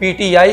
PTI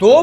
2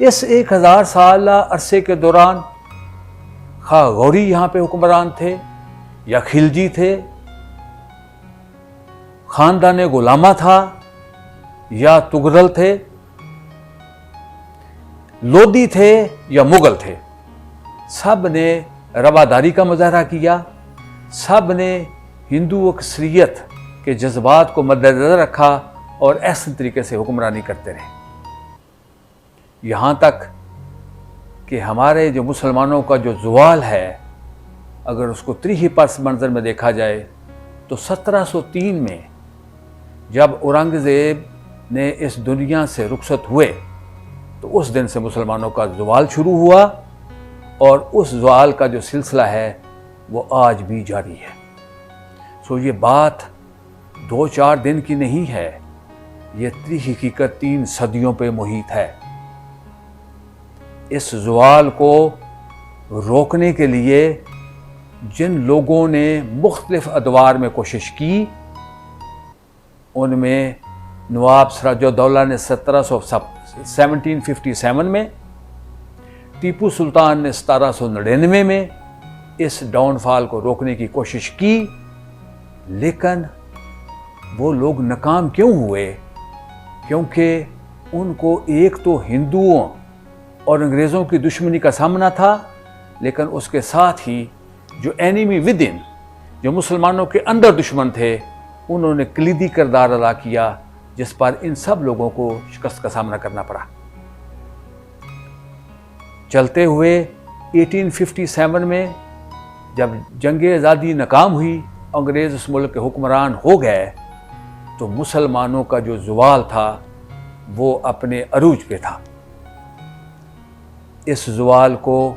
اس 1000 سالہ عرصے کے دوران خواہ غوری یہاں پہ حکمران تھے یا خلجی تھے، خاندان غلامہ تھا یا تغرل تھے، لودھی تھے یا مغل تھے، سب نے رواداری کا مظاہرہ کیا، سب نے ہندو اکثریت کے جذبات کو مد نظر رکھا اور احسن طریقے سے حکمرانی کرتے رہے، یہاں تک کہ ہمارے جو مسلمانوں کا جو زوال ہے، اگر اس کو تریہی پس منظر میں دیکھا جائے تو 1703 میں جب اورنگزیب نے اس دنیا سے رخصت ہوئے تو اس دن سے مسلمانوں کا زوال شروع ہوا، اور اس زوال کا جو سلسلہ ہے وہ آج بھی جاری ہے۔ سو یہ بات 2-4 دن کی نہیں ہے، یہ حقیقت 3 صدیوں پہ محیط ہے۔ اس زوال کو روکنے کے لیے جن لوگوں نے مختلف ادوار میں کوشش کی، ان میں نواب سراج الدولہ نے 1757 میں، ٹیپو سلطان نے 1799 میں اس ڈاؤن فال کو روکنے کی کوشش کی، لیکن وہ لوگ ناکام کیوں ہوئے؟ کیونکہ ان کو ایک تو ہندوؤں اور انگریزوں کی دشمنی کا سامنا تھا، لیکن اس کے ساتھ ہی جو اینیمی ود ان، جو مسلمانوں کے اندر دشمن تھے، انہوں نے کلیدی کردار ادا کیا، جس پر ان سب لوگوں کو شکست کا سامنا کرنا پڑا۔ چلتے ہوئے 1857 میں جب جنگ آزادی ناکام ہوئی، انگریز اس ملک کے حکمران ہو گئے، تو مسلمانوں کا جو زوال تھا وہ اپنے عروج پہ تھا۔ اس زوال کو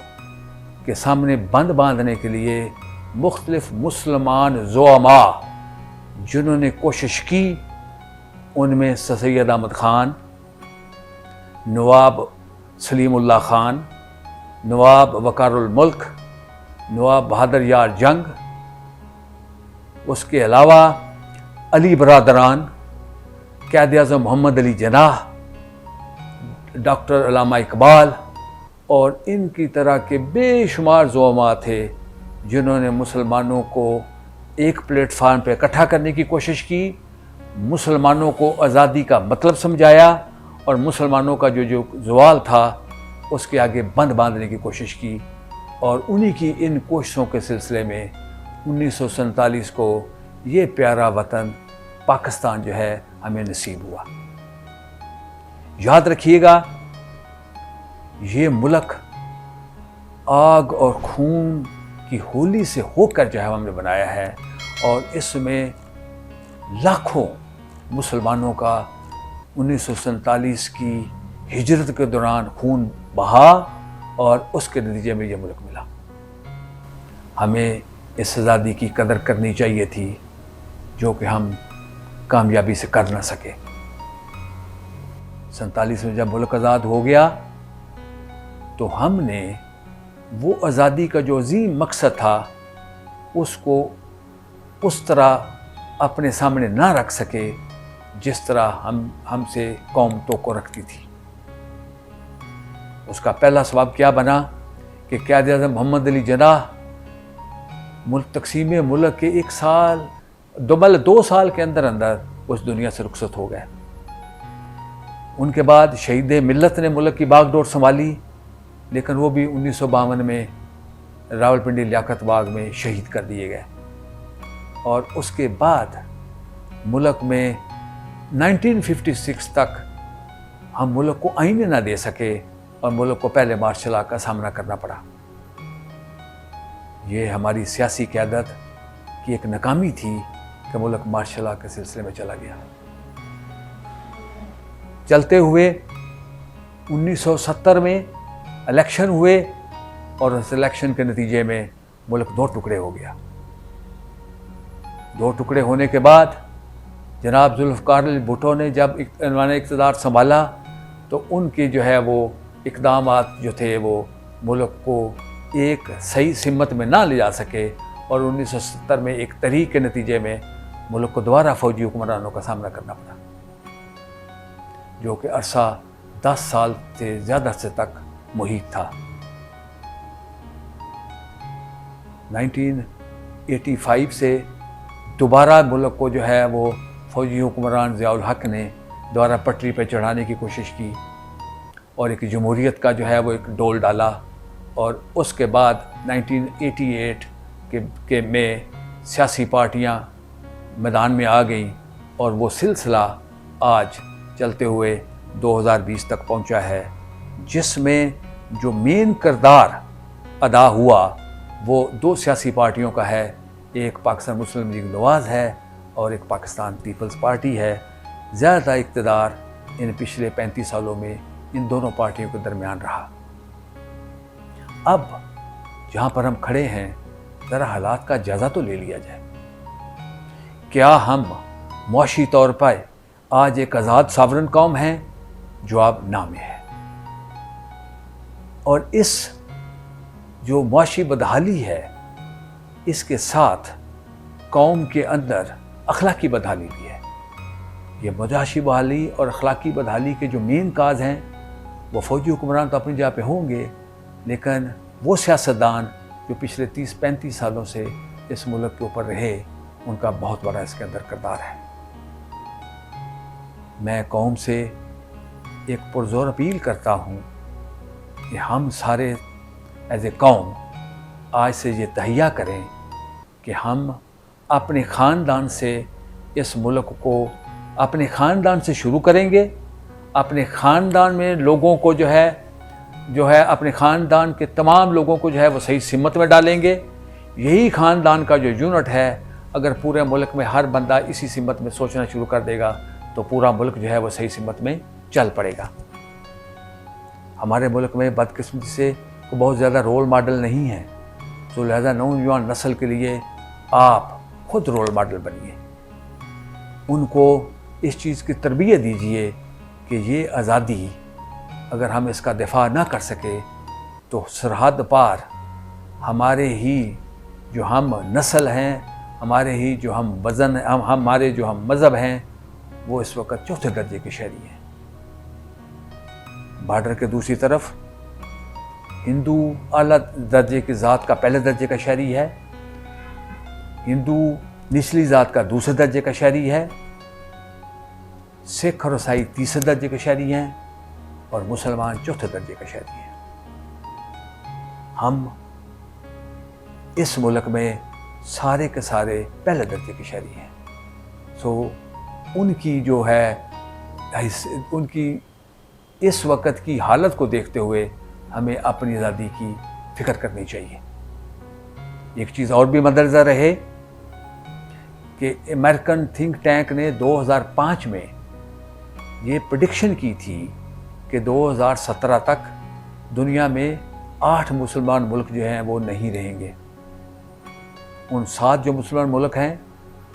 کے سامنے بند باندھنے کے لیے مختلف مسلمان زعماء جنہوں نے کوشش کی، ان میں سید احمد خان، نواب سلیم اللہ خان، نواب وقار الملک، نواب بہادر یار جنگ، اس کے علاوہ علی برادران، قائد اعظم محمد علی جناح، ڈاکٹر علامہ اقبال، اور ان کی طرح کے بے شمار زعماء تھے جنہوں نے مسلمانوں کو ایک پلیٹ فارم پہ اکٹھا کرنے کی کوشش کی، مسلمانوں کو آزادی کا مطلب سمجھایا، اور مسلمانوں کا جو زوال تھا اس کے آگے بند باندھنے کی کوشش کی، اور انہی کی ان کوششوں کے سلسلے میں 1947 کو یہ پیارا وطن پاکستان جو ہے ہمیں نصیب ہوا۔ یاد رکھیے گا، یہ ملک آگ اور خون کی ہولی سے ہو کر جو ہے ہم نے بنایا ہے، اور اس میں لاکھوں مسلمانوں کا 1947 کی ہجرت کے دوران خون بہا، اور اس کے نتیجے میں یہ ملک ملا۔ ہمیں اس آزادی کی قدر کرنی چاہیے تھی جو کہ ہم کامیابی سے کر نہ سکے۔ 47 میں جب ملک آزاد ہو گیا تو ہم نے وہ آزادی کا جو عظیم مقصد تھا اس کو اس طرح اپنے سامنے نہ رکھ سکے جس طرح ہم سے قوم توقع رکھتی تھی۔ اس کا پہلا سبب کیا بنا کہ قائد اعظم محمد علی جناح تقسیم ملک کے 2 سال کے اندر اس دنیا سے رخصت ہو گئے۔ ان کے بعد شہید ملت نے ملک کی باغ ڈور سنبھالی، لیکن وہ بھی 1952 میں راولپنڈی لیاقت باغ میں شہید کر دیے گئے، اور اس کے بعد ملک میں 1956 تک ہم ملک کو آئین نہ دے سکے، اور ملک کو پہلے مارشل لا کا سامنا کرنا پڑا۔ یہ ہماری سیاسی قیادت کی ایک ناکامی تھی کہ ملک مارشل لا کے سلسلے میں چلا گیا۔ چلتے ہوئے 1970 میں الیکشن ہوئے، اور اس الیکشن کے نتیجے میں ملک 2 ٹکڑے ہو گیا۔ 2 ٹکڑے ہونے کے بعد جناب ذوالفقار علی بھٹو نے جب عنوان اقتدار سنبھالا تو ان کے جو ہے وہ اقدامات جو تھے وہ ملک کو ایک صحیح سمت میں نہ لے جا سکے، اور 1970 میں ایک تحریک کے نتیجے میں ملک کو دوبارہ فوجی حکمرانوں کا سامنا کرنا پڑا، جو کہ عرصہ 10 سال سے زیادہ عرصے تک محیط تھا۔ 1985 سے دوبارہ ملک کو جو ہے وہ فوجی حکمران ضیاء الحق نے دوبارہ پٹری پہ چڑھانے کی کوشش کی اور ایک جمہوریت کا جو ہے وہ ایک ڈول ڈالا، اور اس کے بعد 1988 کے میں سیاسی پارٹیاں میدان میں آ گئیں، اور وہ سلسلہ آج چلتے ہوئے 2020 تک پہنچا ہے، جس میں جو مین کردار ادا ہوا وہ 2 سیاسی پارٹیوں کا ہے، ایک پاکستان مسلم لیگ نواز ہے اور ایک پاکستان پیپلز پارٹی ہے۔ زیادہ اقتدار ان پچھلے 35 سالوں میں ان دونوں پارٹیوں کے درمیان رہا۔ اب جہاں پر ہم کھڑے ہیں، ذرا حالات کا جائزہ تو لے لیا جائے۔ کیا ہم معاشی طور پر آج ایک آزاد ساورن قوم ہیں؟ جواب نہ میں ہے۔ اور اس جو معاشی بدحالی ہے، اس کے ساتھ قوم کے اندر اخلاقی بدحالی بھی ہے۔ یہ معاشی بحالی اور اخلاقی بدحالی کے جو مین کاز ہیں، وہ فوجی حکمران تو اپنی جگہ پہ ہوں گے، لیکن وہ سیاستدان جو پچھلے 30-35 سالوں سے اس ملک کے اوپر رہے، ان کا بہت بڑا اس کے اندر کردار ہے۔ میں قوم سے ایک پرزور اپیل کرتا ہوں کہ ہم سارے ایز اے قوم آج سے یہ تہیہ کریں کہ ہم اپنے خاندان سے اس ملک کو اپنے خاندان سے شروع کریں گے، اپنے خاندان میں لوگوں کو جو ہے اپنے خاندان کے تمام لوگوں کو جو ہے وہ صحیح سمت میں ڈالیں گے۔ یہی خاندان کا جو یونٹ ہے، اگر پورے ملک میں ہر بندہ اسی سمت میں سوچنا شروع کر دے گا تو پورا ملک جو ہے وہ صحیح سمت میں چل پڑے گا۔ ہمارے ملک میں بدقسمتی سے بہت زیادہ رول ماڈل نہیں ہیں، تو لہذا نوجوان نسل کے لیے آپ خود رول ماڈل بنیے، ان کو اس چیز کی تربیت دیجیے کہ یہ آزادی اگر ہم اس کا دفاع نہ کر سکے تو سرحد پار ہمارے ہی جو ہم نسل ہیں، ہمارے ہی جو ہم وزن ہمارے جو ہم مذہب ہیں، وہ اس وقت 4تھے درجے کے شہری ہیں۔ بارڈر کے دوسری طرف ہندو اعلیٰ درجے کی ذات کا پہلے درجے کا شہری ہے، ہندو نچلی ذات کا دوسرے درجے کا شہری ہے، سکھ اور عیسائی تیسرے درجے کے شہری ہیں، اور مسلمان 4تھے درجے کا شہری ہیں۔ ہم اس ملک میں سارے کے سارے پہلے درجے کے شہری ہیں، سو ان کی جو ہے ان کی اس وقت کی حالت کو دیکھتے ہوئے ہمیں اپنی آزادی کی فکر کرنی چاہیے۔ ایک چیز اور بھی مدنظر رہے کہ امریکن تھنک ٹینک نے 2005 میں یہ پریڈکشن کی تھی کہ 2017 تک دنیا میں 8 مسلمان ملک جو ہیں وہ نہیں رہیں گے۔ ان 7 جو مسلمان ملک ہیں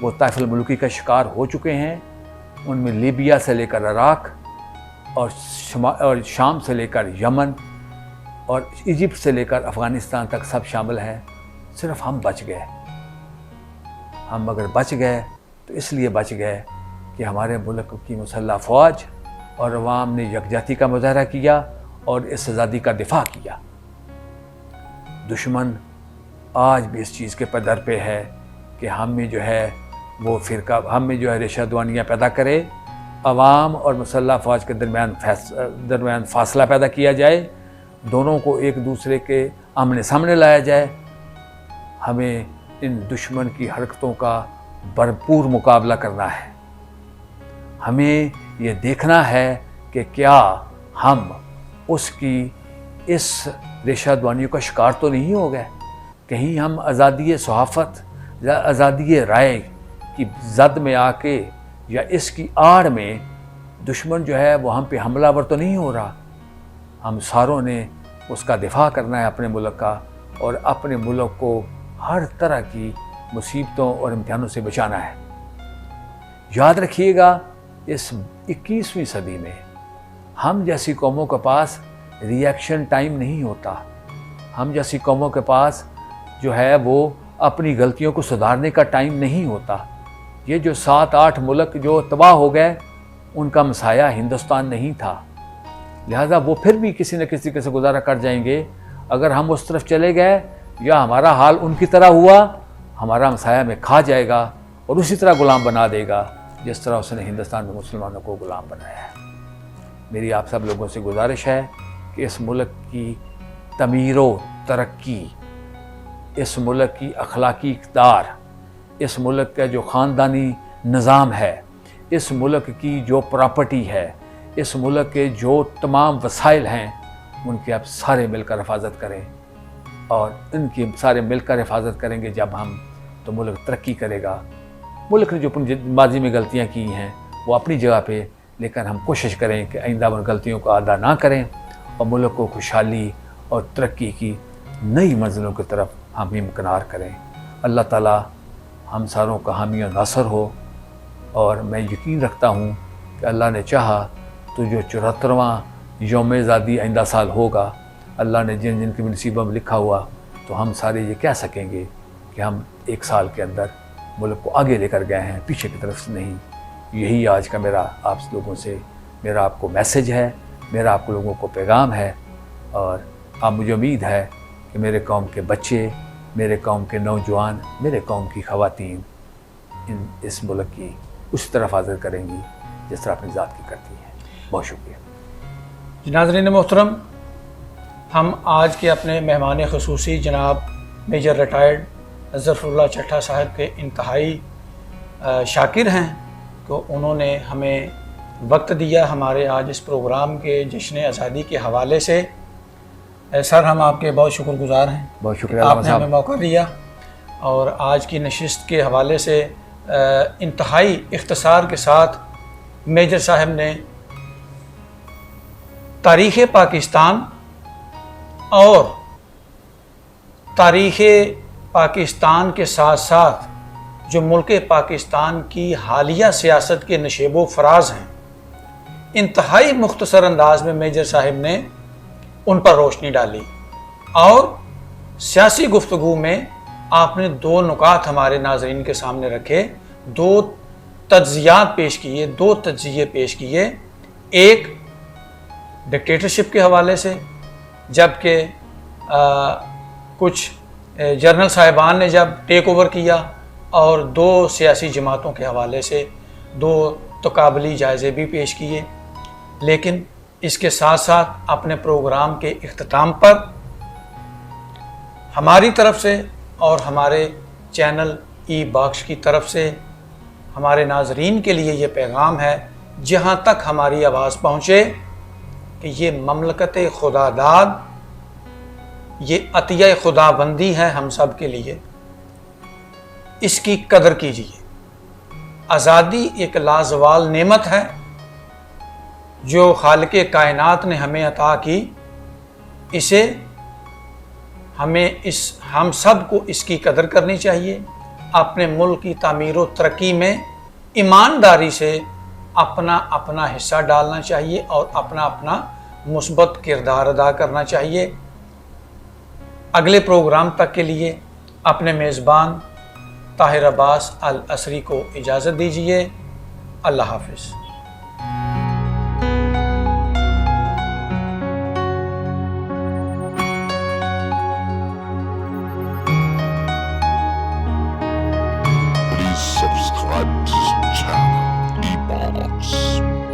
وہ طائف الملکی کا شکار ہو چکے ہیں، ان میں لیبیا سے لے کر عراق اور شام سے لے کر یمن اور ایجپٹ سے لے کر افغانستان تک سب شامل ہیں۔ صرف ہم بچ گئے۔ ہم اگر بچ گئے تو اس لیے بچ گئے کہ ہمارے ملک کی مسلح فوج اور عوام نے یکجہتی کا مظاہرہ کیا اور اس آزادی کا دفاع کیا۔ دشمن آج بھی اس چیز کے پدر پہ ہے کہ ہم میں جو ہے وہ فرقہ، ہم میں جو ہے ریشہ دوانیاں پیدا کرے، عوام اور مسلح فوج کے درمیان فاصلہ پیدا کیا جائے، دونوں کو ایک دوسرے کے آمنے سامنے لایا جائے۔ ہمیں ان دشمن کی حرکتوں کا بھرپور مقابلہ کرنا ہے۔ ہمیں یہ دیکھنا ہے کہ کیا ہم اس کی اس ریشہ دوانیوں کا شکار تو نہیں ہو گئے، کہیں ہم آزادی صحافت یا آزادی رائے کی زد میں آ کے یا اس کی آڑ میں دشمن جو ہے وہ ہم پہ حملہ ور تو نہیں ہو رہا۔ ہم ساروں نے اس کا دفاع کرنا ہے اپنے ملک کا، اور اپنے ملک کو ہر طرح کی مصیبتوں اور امتحانوں سے بچانا ہے۔ یاد رکھیے گا، اس 21ویں صدی میں ہم جیسی قوموں کے پاس ری ایکشن ٹائم نہیں ہوتا۔ ہم جیسی قوموں کے پاس جو ہے وہ اپنی غلطیوں کو سدھارنے کا ٹائم نہیں ہوتا۔ یہ جو 7-8 ملک جو تباہ ہو گئے، ان کا مسایہ ہندوستان نہیں تھا۔ لہٰذا وہ پھر بھی کسی نہ کسی طریقے سے گزارا کر جائیں گے. اگر ہم اس طرف چلے گئے یا ہمارا حال ان کی طرح ہوا, ہمارا ہمسایہ میں کھا جائے گا اور اسی طرح غلام بنا دے گا جس طرح اس نے ہندوستان میں مسلمانوں کو غلام بنایا ہے. میری آپ سب لوگوں سے گزارش ہے کہ اس ملک کی تعمیر و ترقی, اس ملک کی اخلاقی اقدار, اس ملک کا جو خاندانی نظام ہے, اس ملک کی جو پراپرٹی ہے, اس ملک کے جو تمام وسائل ہیں, ان کی آپ سارے مل کر حفاظت کریں. اور ان کی سارے مل کر حفاظت کریں گے جب ہم, تو ملک ترقی کرے گا. ملک نے جو ماضی میں غلطیاں کی ہیں وہ اپنی جگہ پہ, لیکن ہم کوشش کریں کہ آئندہ ان غلطیوں کو ادا نہ کریں اور ملک کو خوشحالی اور ترقی کی نئی منزلوں کی طرف ہم امکنار کریں. اللہ تعالیٰ ہم ساروں کا حامی و ناصر ہو. اور میں یقین رکھتا ہوں کہ اللہ نے چاہا تو جو 74واں یوم آزادی آئندہ سال ہوگا, اللہ نے جن جن کی نصیبوں میں لکھا ہوا, تو ہم سارے یہ کہہ سکیں گے کہ ہم 1 سال کے اندر ملک کو آگے لے کر گئے ہیں, پیچھے کی طرف سے نہیں. یہی آج کا میرا آپ لوگوں سے, میرا آپ کو میسج ہے, میرا آپ لوگوں کو پیغام ہے. اور اب مجھے امید ہے کہ میرے قوم کے بچے, میرے قوم کے نوجوان, میرے قوم کی خواتین اس ملک کی اس طرح حفاظت کریں گی جس طرح اپنی ذات کی کرتی ہیں. بہت شکریہ. ناظرین محترم, ہم آج کے اپنے مہمان خصوصی جناب میجر ریٹائرڈ ظفر اللہ چٹھا صاحب کے انتہائی شاکر ہیں. تو انہوں نے ہمیں وقت دیا ہمارے آج اس پروگرام کے جشن آزادی کے حوالے سے. سر, ہم آپ کے بہت شکر گزار ہیں. بہت شکریہ. آپ نے ہمیں موقع دیا اور آج کی نشست کے حوالے سے انتہائی اختصار کے ساتھ میجر صاحب نے تاریخ پاکستان اور تاریخ پاکستان کے ساتھ ساتھ جو ملک پاکستان کی حالیہ سیاست کے نشیب و فراز ہیں, انتہائی مختصر انداز میں میجر صاحب نے ان پر روشنی ڈالی. اور سیاسی گفتگو میں آپ نے 2 نکات ہمارے ناظرین کے سامنے رکھے, 2 تجزیات پیش کیے, 2 تجزیے پیش کیے. ایک ڈکٹیٹرشپ کے حوالے سے, جبکہ کچھ جنرل صاحبان نے جب ٹیک اوور کیا, اور 2 سیاسی جماعتوں کے حوالے سے 2 تقابلی جائزے بھی پیش کیے. لیکن اس کے ساتھ ساتھ اپنے پروگرام کے اختتام پر ہماری طرف سے اور ہمارے چینل ای باکس کی طرف سے ہمارے ناظرین کے لیے یہ پیغام ہے, جہاں تک ہماری آواز پہنچے, کہ یہ مملکت خدا داد, یہ عطیہ خدا بندی ہے ہم سب کے لیے. اس کی قدر کیجیے. آزادی ایک لازوال نعمت ہے جو خالق کائنات نے ہمیں عطا کی. اسے ہم سب کو اس کی قدر کرنی چاہیے. اپنے ملک کی تعمیر و ترقی میں ایمانداری سے اپنا حصہ ڈالنا چاہیے اور اپنا مثبت کردار ادا کرنا چاہیے. اگلے پروگرام تک کے لیے اپنے میزبان طاہر عباس العصری کو اجازت دیجیے. اللہ حافظ.